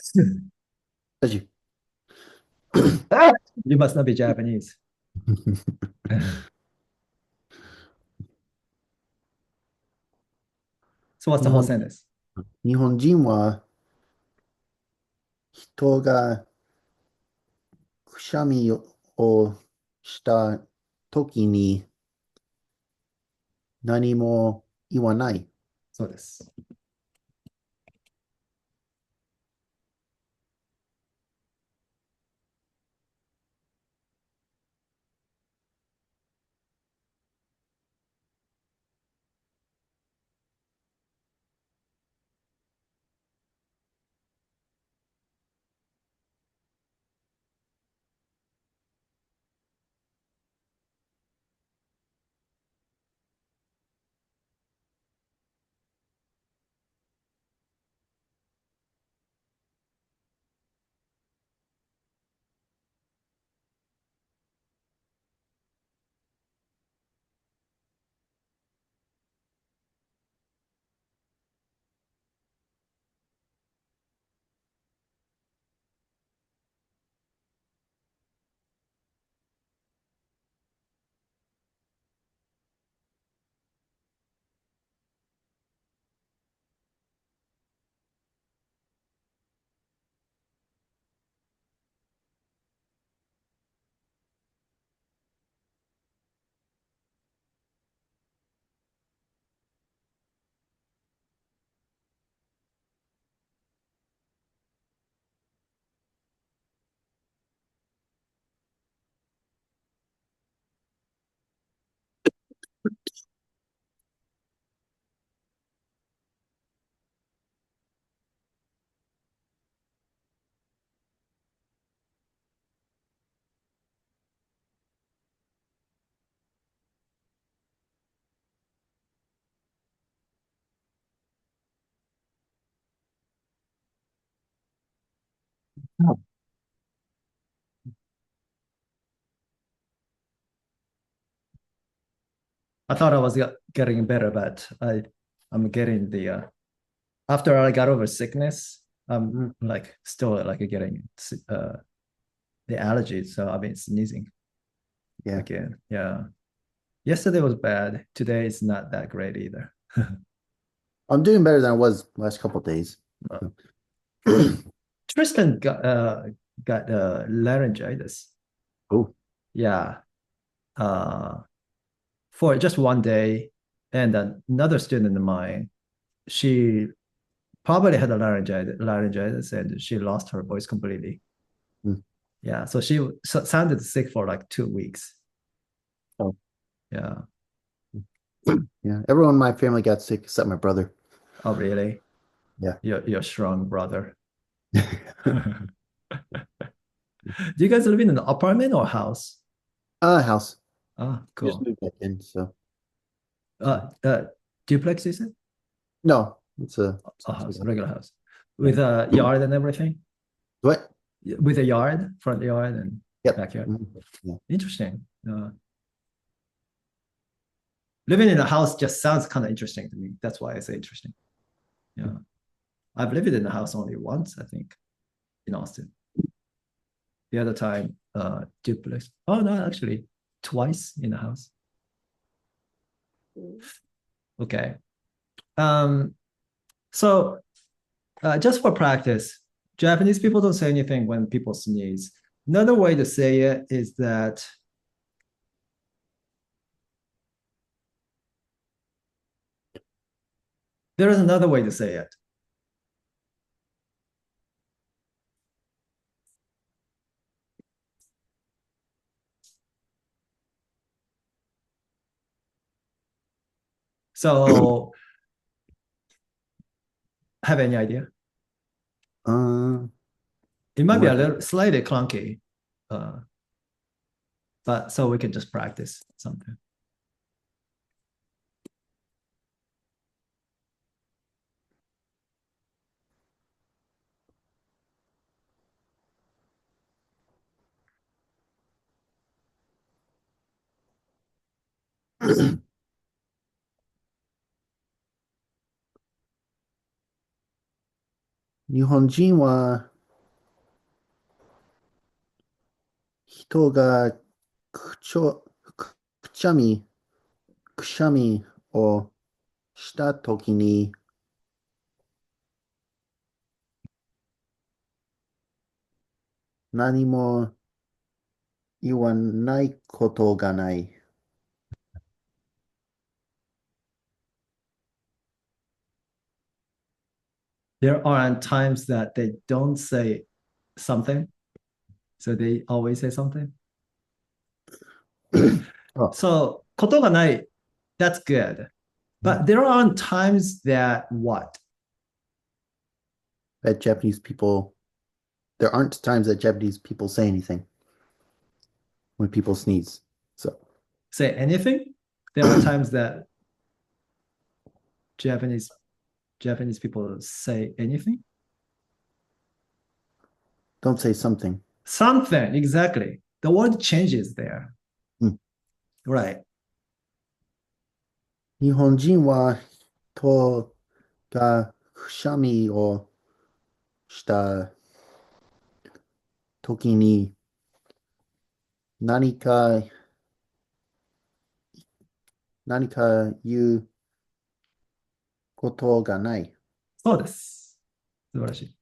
丈 You must not be Japanese. 夫 So what's the 日 whole 本、sentence? 日本人は人がくしゃみをしたときに何も言わない。そうです。I thought I was getting better, but I'm getting the after I got over sickness, I'm Mm, like still like getting the allergy. So I've been sneezing yeah. again. Yeah. Yesterday was bad. Today is not that great either. I'm doing better than I was last couple of days. Uh, Tristan got laryngitis. Oh, Yeah. Uh, for just one day, and another student of mine, she probably had a laryngitis, and she lost her voice completely. mm, Yeah, so she sounded sick for like 2 weeks. oh. Yeah. Yeah. Everyone in my family got sick except my brother. Oh, really? Yeah. You're strong, brother. Do you guys live in an apartment or house? House. Ah, Just cool. moved back in, so Uh, uh, duplex, is it? no, it's a A house, yeah. regular house, Yeah. with a yard and everything. What? With a yard, front yard and Yep. backyard. Mhm. Yeah. Interesting. Living in a house just sounds kind of interesting to me. That's why I say interesting. Yeah, I've lived in a house only once, I think, in Austin. The other time, duplex. Oh no, actually, twice in a house. Okay. Um, so just for practice, Japanese people don't say anything when people sneeze. Another way to say it is that there is another way to say it. So, have any idea? Uh, It might I'm be a gonna think. little slightly clunky, uh, but so we can just practice something.日本人は人がくちょ、くくしゃみ、くしゃみをしたときに何も言わないことがない。There are times that they don't say something, so they always say something. Oh, So ことがない that's good. But there are times that what? that Japanese people, there aren't times that Japanese people say anything when people sneeze. So, Say anything? There are times that Japanese Japanese people say anything. don't say something. Something, exactly. The word changes there. Hmm. Right. 日本人は人がくしゃみをしたときに何か、何か言うことがない。そうです。素晴らしい。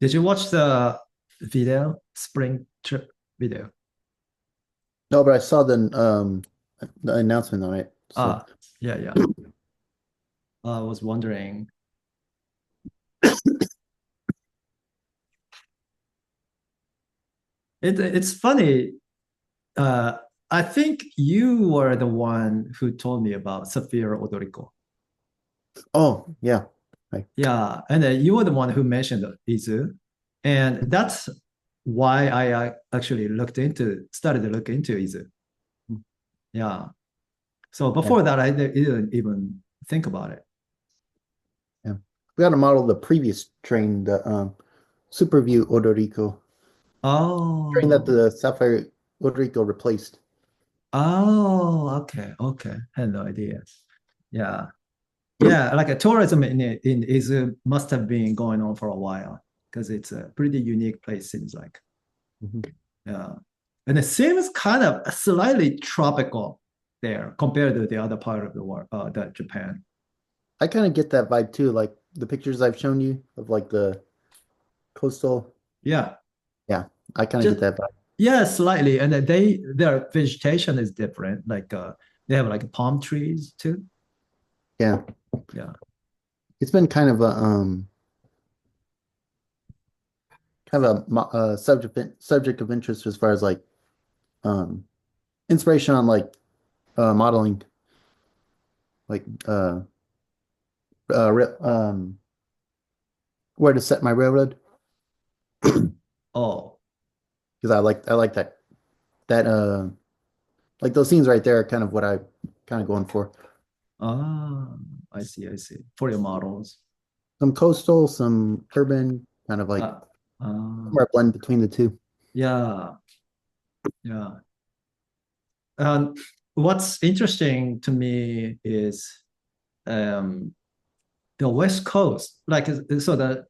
Did you watch the video, spring trip video? No, but I saw the announcement on it. So Ah, yeah, yeah. I was wondering. It's funny. Uh, I think you were the one who told me about Safira Odoriko. oh yeah. Right. Yeah, and you were the one who mentioned Izu, and that's why I actually started to look into Izu. Yeah. So Yeah. before that, I didn't even think about it. Yeah. We got to model the previous train, the Superview Odorico train that Oh, the Sapphire Odorico replaced. oh, okay, okay. Had no idea. Yeah, yeah. Like a tourism in Izu must have been going on for a while because it's a pretty unique place. Seems like. Mhm. Yeah, and it seems kind of slightly tropical there compared to the other part of the world, the Japan. I kind of get that vibe too, like the pictures I've shown you of like the coastal. Yeah, Yeah, I kind of get just that vibe. yeah, slightly, and then their vegetation is different. Like they have like palm trees too. Yeah, Yeah. it's been kind of a subject of interest as far as like um inspiration on like modeling like uh re- um where to set my railroad Oh, because I like that like those scenes right there are kind of what I kind of going for. ah, I see, I see. For your models. Some coastal, some urban, kind of like Uh, uh, somewhere blend between the two. yeah, yeah. And what's interesting to me is um, the West Coast. Like, so the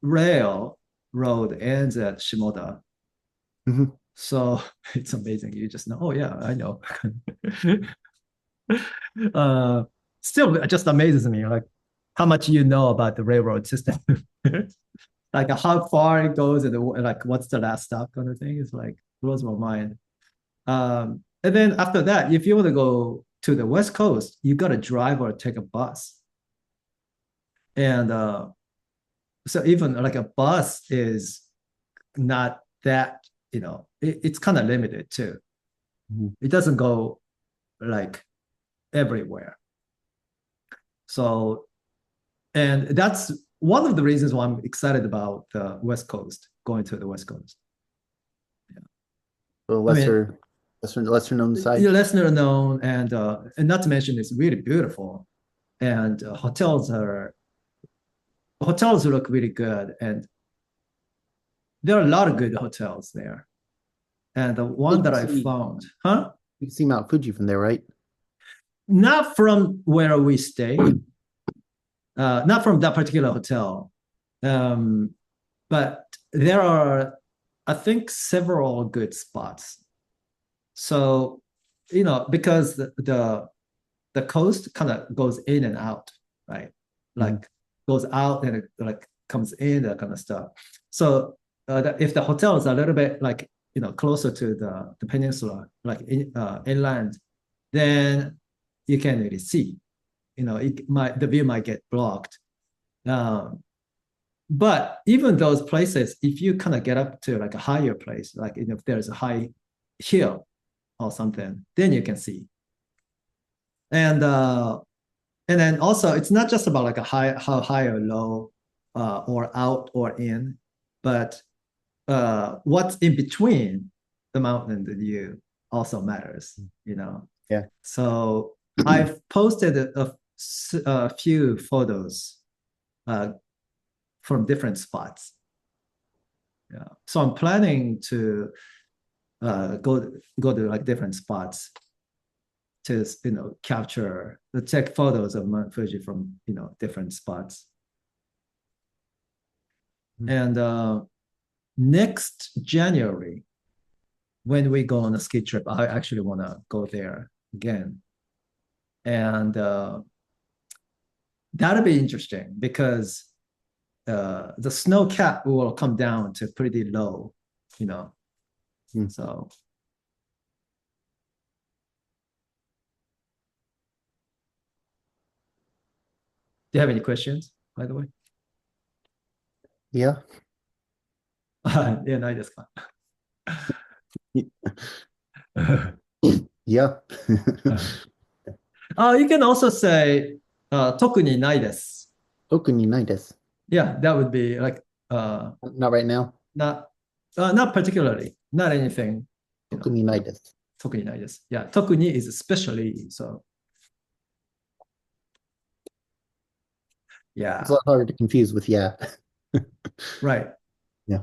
railroad ends at Shimoda. Hmm. So it's amazing. You just know, oh, yeah, I know. uh, Still, it just amazes me, like how much you know about the railroad system. Like how far it goes and like what's the last stop kind of thing. It's like blows my mind. And then after that, if you want to go to the West Coast, you got to drive or take a bus. And so even like a bus is not that, it's kind of limited too. Hmm. It doesn't go like everywhere. So, and that's one of the reasons why I'm excited about the West Coast, going to the West Coast. Yeah. A I mean, lesser known side. lesser known, and not to mention it's really beautiful, and hotels look really good, and there are a lot of good hotels there. And the Hey, one you that can I see found, huh? you can see Mount Fuji from there, right? Not from where we stay, not from that particular hotel, um, but there are, I think, several good spots. So, because the coast kind of goes in and out, right? Hmm. Like goes out and it like comes in, that kind of stuff. So if the hotel is a little bit like closer to the peninsula, like inland, then you can't really see. The view might get blocked. Um, but even those places, if you kind of get up to like a higher place, like if there's a high hill or something, then you can see. And and then also it's not just about like a how high or low, or out or in, but what's in between the mountain and the view also matters, Yeah. so I've posted a few photos uh, from different spots. Yeah, so I'm planning to go to like different spots to capture the take photos of Mount Fuji from different spots. And next January, when we go on a ski trip, I actually want to go there again, and that'll be interesting because the snow cap will come down to pretty low, you know. Hmm. So do you have any questions, by the way? いや、いや、ないですか。いや、You can also say 特にないです。特にないです。Yeah, that would be like Not right now. not not particularly, not anything, you 特 know. にないです。特にないです。Yeah, 特に is especially, so It's yeah, a lot harder to confuse with yeah. right. Yeah.